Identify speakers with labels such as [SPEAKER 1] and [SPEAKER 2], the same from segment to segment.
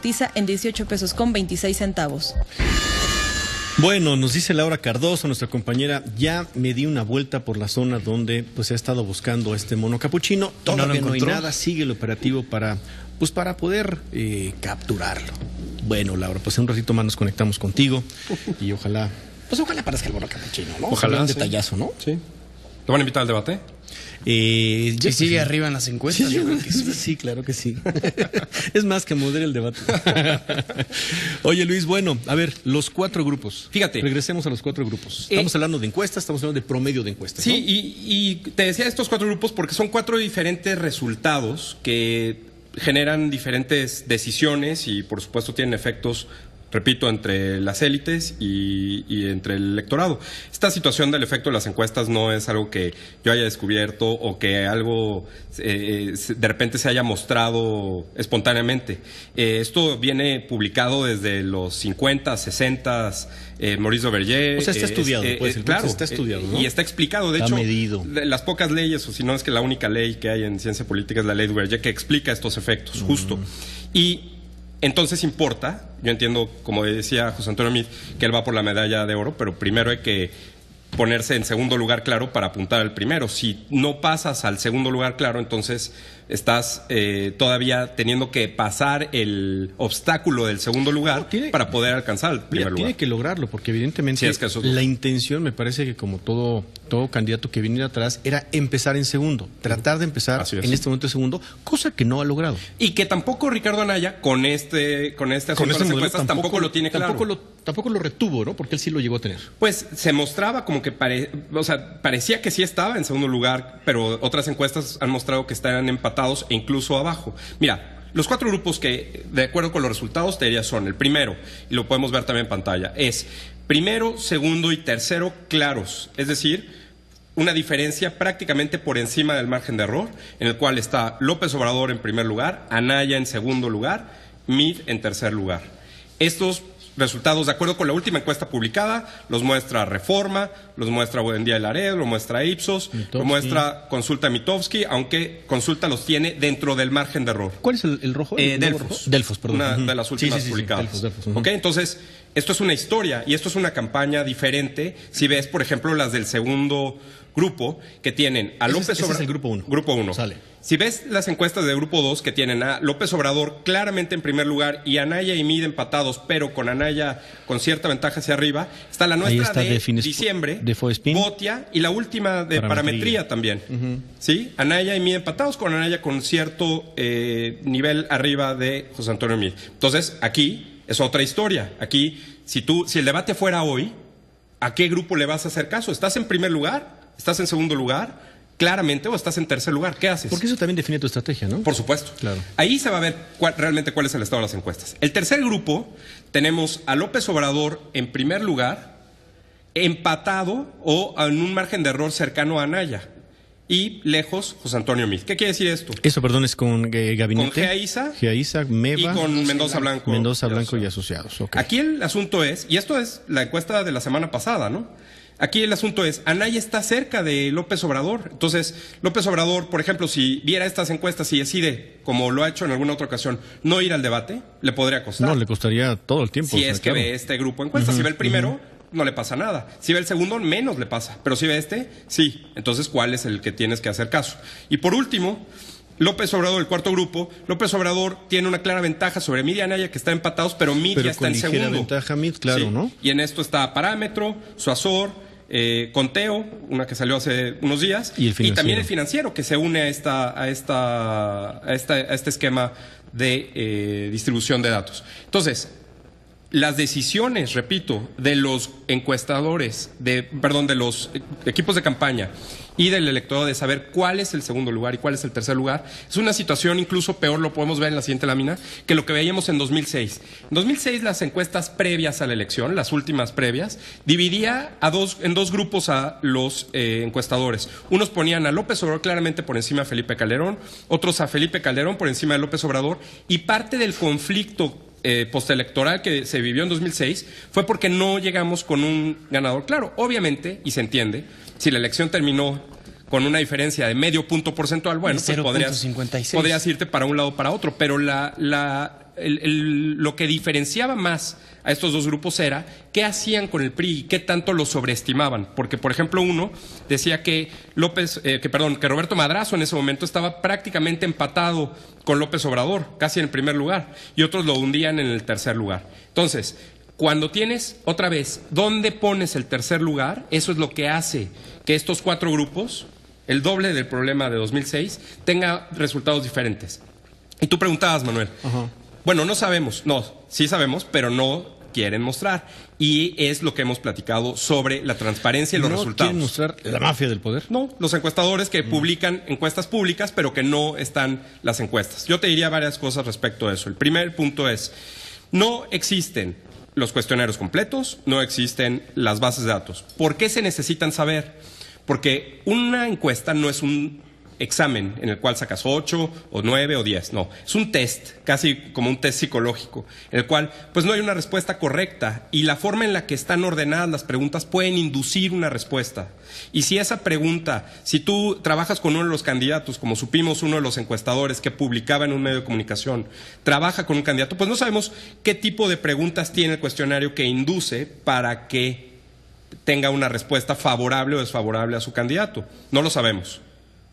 [SPEAKER 1] cotiza en 18 pesos con 26 centavos.
[SPEAKER 2] Bueno, nos dice Laura Cardoso, nuestra compañera, ya me di una vuelta por la zona donde pues he estado buscando a este mono capuchino. Todavía no hay nada, sigue el operativo para poder capturarlo. Bueno, Laura, pues en un ratito más nos conectamos contigo y ojalá aparezca el mono capuchino, ¿no?
[SPEAKER 3] Ojalá.
[SPEAKER 2] Un detallazo, ¿no?
[SPEAKER 3] Sí. ¿Lo van a invitar al debate?
[SPEAKER 4] Y sigue arriba en las encuestas.
[SPEAKER 2] Sí, yo creo que sí. Sí, claro que sí. Es más, que modere el debate. Oye, Luis, bueno, a ver, los 4 grupos.
[SPEAKER 3] Fíjate.
[SPEAKER 2] Regresemos a los 4 grupos. Estamos hablando de encuestas, estamos hablando de promedio de encuestas, ¿no?
[SPEAKER 3] Sí, y te decía estos 4 grupos porque son 4 diferentes resultados que generan diferentes decisiones y, por supuesto, tienen efectos, repito, entre las élites y entre el electorado. Esta situación del efecto de las encuestas no es algo que yo haya descubierto o que algo de repente se haya mostrado espontáneamente. Esto viene publicado desde los 50, 60, Maurice Duverger.
[SPEAKER 2] O sea, está estudiado, pues,
[SPEAKER 3] claro,
[SPEAKER 2] está estudiado, ¿no?
[SPEAKER 3] Y está explicado. De
[SPEAKER 2] Está
[SPEAKER 3] hecho,
[SPEAKER 2] medido.
[SPEAKER 3] las pocas leyes, o si no es que la única ley que hay en ciencia política es la ley Duverger, que explica estos efectos, justo. Y entonces importa, yo entiendo, como decía José Antonio Meade, que él va por la medalla de oro, pero primero hay que ponerse en segundo lugar claro para apuntar al primero. Si no pasas al segundo lugar claro, entonces estás todavía teniendo que pasar el obstáculo del segundo lugar para poder alcanzar el primer lugar.
[SPEAKER 2] Tiene que lograrlo, porque evidentemente
[SPEAKER 3] Sí, es que eso es
[SPEAKER 2] la intención, me parece que como todo candidato que viniera atrás, era empezar en segundo, tratar de empezar en este momento en segundo, cosa que no ha logrado.
[SPEAKER 3] Y que tampoco Ricardo Anaya, con este asunto de las encuestas, tampoco lo tiene claro.
[SPEAKER 2] Tampoco lo retuvo, ¿no? Porque él sí lo llegó a tener.
[SPEAKER 3] Pues se mostraba como que parecía que sí estaba en segundo lugar, pero otras encuestas han mostrado que están empatados e incluso abajo. Mira, los 4 grupos que, de acuerdo con los resultados, te diría son el primero, y lo podemos ver también en pantalla, es primero, segundo y tercero claros, es decir, una diferencia prácticamente por encima del margen de error, en el cual está López Obrador en primer lugar, Anaya en segundo lugar, Meade en tercer lugar. Estos resultados, de acuerdo con la última encuesta publicada, los muestra Reforma, los muestra Buendía de Laredo, lo muestra Ipsos, lo muestra Consulta Mitofsky, aunque Consulta los tiene dentro del margen de error.
[SPEAKER 2] ¿Cuál es el rojo?
[SPEAKER 3] Delfos, perdón. Una de las últimas publicadas.
[SPEAKER 2] Delfos.
[SPEAKER 3] ¿Ok? Entonces, esto es una historia y esto es una campaña diferente. Si ves, por ejemplo, las del segundo grupo, que tienen a López Obrador.
[SPEAKER 2] Ese es el grupo 1.
[SPEAKER 3] Grupo 1.
[SPEAKER 2] Sale.
[SPEAKER 3] Si ves las encuestas de grupo 2, que tienen a López Obrador claramente en primer lugar y Anaya y Meade empatados, pero con Anaya con cierta ventaja hacia arriba, está la nuestra de diciembre,
[SPEAKER 2] de Foespin,
[SPEAKER 3] Botia, y la última de parametría también. ¿Sí? Anaya y Meade empatados, con Anaya con cierto nivel arriba de José Antonio Meade. Entonces, aquí es otra historia. Aquí, si el debate fuera hoy, ¿a qué grupo le vas a hacer caso? ¿Estás en primer lugar? ¿Estás en segundo lugar? Claramente, o estás en tercer lugar. ¿Qué haces?
[SPEAKER 2] Porque eso también define tu estrategia, ¿no?
[SPEAKER 3] Por supuesto.
[SPEAKER 2] Claro.
[SPEAKER 3] Ahí se va a ver realmente cuál es el estado de las encuestas. El tercer grupo, tenemos a López Obrador en primer lugar, empatado o en un margen de error cercano a Anaya. Y lejos, José Antonio Meade. ¿Qué quiere decir esto?
[SPEAKER 2] Eso, perdón, es con Gabinete.
[SPEAKER 3] Con GEAISA,
[SPEAKER 2] Meva.
[SPEAKER 3] Y con Mendoza Blanco.
[SPEAKER 2] Mendoza Blanco y asociados. Okay.
[SPEAKER 3] Aquí el asunto es, y esto es la encuesta de la semana pasada, ¿no? Aquí el asunto es, Anaya está cerca de López Obrador. Entonces, López Obrador, por ejemplo, si viera estas encuestas y decide, como lo ha hecho en alguna otra ocasión, no ir al debate, le podría costar.
[SPEAKER 2] No, le costaría todo el tiempo.
[SPEAKER 3] Si es que ve este grupo de encuestas. Si ve el primero, no le pasa nada. Si ve el segundo, menos le pasa. Pero si ve este, sí. Entonces, ¿cuál es el que tienes que hacer caso? Y por último, López Obrador, el cuarto grupo, López Obrador tiene una clara ventaja sobre Meade y Anaya, que están empatados, pero Meade ya está en segundo.
[SPEAKER 2] Pero con ligera ventaja Meade, claro,
[SPEAKER 3] sí.
[SPEAKER 2] ¿no?
[SPEAKER 3] Y en esto está Parámetro, Suazor, Conteo, una que salió hace unos días, y también el financiero, que se une a este esquema de distribución de datos. Entonces, las decisiones, repito, de los encuestadores, de los equipos de campaña y del electorado de saber cuál es el segundo lugar y cuál es el tercer lugar, es una situación incluso peor, lo podemos ver en la siguiente lámina, que lo que veíamos en 2006. En 2006 las encuestas previas a la elección, las últimas previas, dividía en dos grupos a los encuestadores. Unos ponían a López Obrador claramente por encima de Felipe Calderón, otros a Felipe Calderón por encima de López Obrador, y parte del conflicto postelectoral que se vivió en 2006 fue porque no llegamos con un ganador claro. Obviamente, y se entiende, si la elección terminó con una diferencia de medio punto porcentual, bueno, pues podrías irte para un lado o para otro, pero la lo que diferenciaba más a estos dos grupos era qué hacían con el PRI y qué tanto lo sobreestimaban. Porque, por ejemplo, uno decía que Roberto Madrazo en ese momento estaba prácticamente empatado con López Obrador, casi en el primer lugar, y otros lo hundían en el tercer lugar. Entonces, cuando tienes, otra vez, ¿dónde pones el tercer lugar? Eso es lo que hace que estos cuatro grupos, el doble del problema de 2006, tenga resultados diferentes. Y tú preguntabas, Manuel, bueno, no sabemos, no, sí sabemos, pero no quieren mostrar. Y es lo que hemos platicado sobre la transparencia y los resultados.
[SPEAKER 2] ¿No quieren mostrar la mafia del poder?
[SPEAKER 3] No, los encuestadores que publican encuestas públicas, pero que no están las encuestas. Yo te diría varias cosas respecto a eso. El primer punto es, no existen los cuestionarios completos, no existen las bases de datos. ¿Por qué se necesitan saber? Porque una encuesta no es un examen en el cual sacas 8 o 9 o 10, no, es un test, casi como un test psicológico, en el cual pues no hay una respuesta correcta y la forma en la que están ordenadas las preguntas pueden inducir una respuesta. Y si esa pregunta, si tú trabajas con uno de los candidatos, como supimos uno de los encuestadores que publicaba en un medio de comunicación, trabaja con un candidato, pues no sabemos qué tipo de preguntas tiene el cuestionario que induce para que tenga una respuesta favorable o desfavorable a su candidato. No lo sabemos.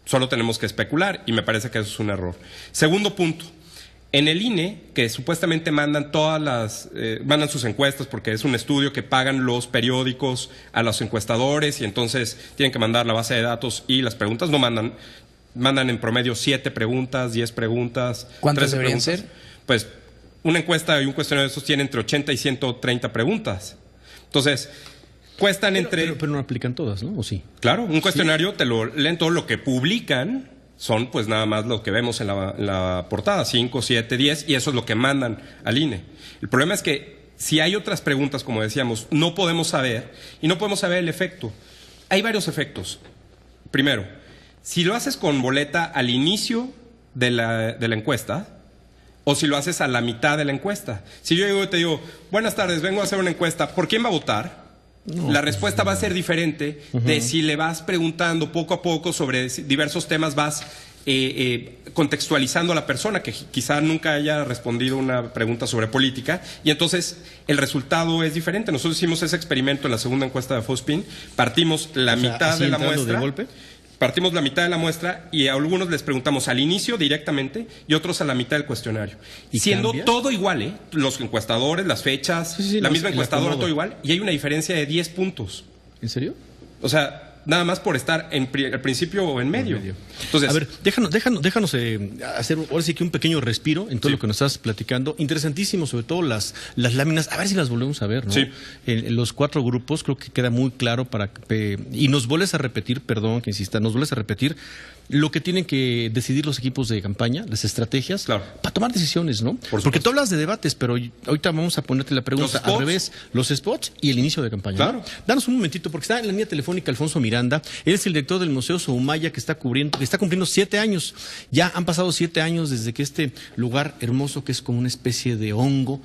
[SPEAKER 3] Solo tenemos que especular y me parece que eso es un error. Segundo punto, en el INE, que supuestamente mandan mandan sus encuestas porque es un estudio que pagan los periódicos a los encuestadores y entonces tienen que mandar la base de datos y las preguntas, no mandan en promedio 7 preguntas, 10 preguntas.
[SPEAKER 4] ¿Cuántas deberían ser?
[SPEAKER 3] Pues una encuesta y un cuestionario de estos tienen entre 80 y 130 preguntas. Entonces, cuestan
[SPEAKER 2] pero no aplican todas, ¿no? ¿O sí?
[SPEAKER 3] Claro, un cuestionario te lo leen todo lo que publican, son pues nada más lo que vemos en la portada, 5, 7, 10, y eso es lo que mandan al INE. El problema es que si hay otras preguntas, como decíamos, no podemos saber, y no podemos saber el efecto. Hay varios efectos. Primero, si lo haces con boleta al inicio de la encuesta, o si lo haces a la mitad de la encuesta. Si yo llego y te digo, buenas tardes, vengo a hacer una encuesta, ¿por quién va a votar? No, la respuesta va a ser diferente de si le vas preguntando poco a poco sobre diversos temas, vas contextualizando a la persona que quizá nunca haya respondido una pregunta sobre política y entonces el resultado es diferente. Nosotros hicimos ese experimento en la segunda encuesta de Fospin, partimos la mitad de la muestra. ¿De golpe? Partimos la mitad de la muestra y a algunos les preguntamos al inicio directamente y otros a la mitad del cuestionario. ¿Y siendo cambia? Todo igual, los encuestadores, las fechas, la misma encuestadora, todo igual, y hay una diferencia de 10 puntos.
[SPEAKER 2] ¿En serio?
[SPEAKER 3] O sea, nada más por estar al principio o en medio.
[SPEAKER 2] Entonces, a ver, déjanos hacer ahora sí que un pequeño respiro en todo lo que nos estás platicando. Interesantísimo, sobre todo las láminas, a ver si las volvemos a ver, ¿no? Sí. En los 4 grupos creo que queda muy claro y nos vuelves a repetir, perdón que insista, nos vuelves a repetir lo que tienen que decidir los equipos de campaña, las estrategias, claro, para tomar decisiones, ¿no? Porque tú hablas de debates, pero ahorita vamos a ponerte la pregunta al revés, los spots y el inicio de campaña. Claro. ¿No? Danos un momentito, porque está en la línea telefónica Alfonso Miranda, él es el director del Museo Soumaya que está cumpliendo 7 años. Ya han pasado 7 años desde que este lugar hermoso, que es como una especie de hongo,